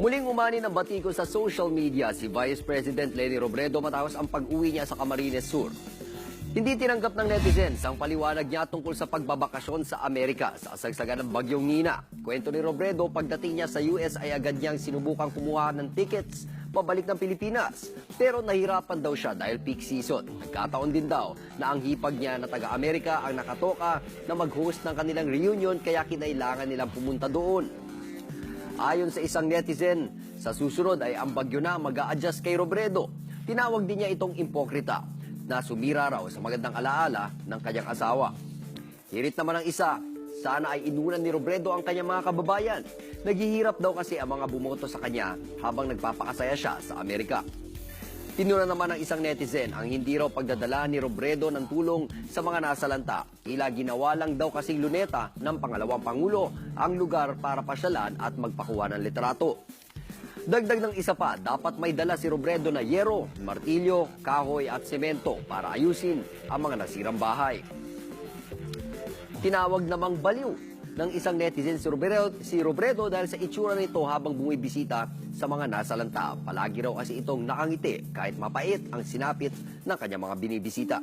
Muling umani ng batiko sa social media si Vice President Leni Robredo matapos ang pag-uwi niya sa Camarines Sur. Hindi tinanggap ng netizens ang paliwanag niya tungkol sa pagbabakasyon sa Amerika sa kasagsagan ng bagyong Nina. Kwento ni Robredo, pagdating niya sa US ay agad niyang sinubukang kumuha ng tickets pabalik ng Pilipinas. Pero nahirapan daw siya dahil peak season. Nagkataon din daw na ang hipag niya na taga-Amerika ang nakatoka na mag-host ng kanilang reunion kaya kinailangan nilang pumunta doon. Ayon sa isang netizen, sa susunod ay ang bagyo na mag-a-adjust kay Robredo. Tinawag din niya itong impokrita na sumira raw sa magandang alaala ng kanyang asawa. Hirit naman ang isa, sana ay inunan ni Robredo ang kanyang mga kababayan. Naghihirap daw kasi ang mga bumoto sa kanya habang nagpapakasaya siya sa Amerika. Tinuna naman ng isang netizen ang hindi raw pagdadala ni Robredo ng tulong sa mga nasalanta. Tila ginawa lang daw kasing luneta ng pangalawang pangulo ang lugar para pasyalan at magpakuha ng litrato. Dagdag ng isa pa, dapat may dala si Robredo na yero, martilyo, kahoy at semento para ayusin ang mga nasirang bahay. Tinawag namang baliw ng isang netizen si Robredo dahil sa itsura nito habang bumibisita sa mga nasalanta. Palagi raw kasi itong nakangiti kahit mapait ang sinapit ng kanyang mga binibisita.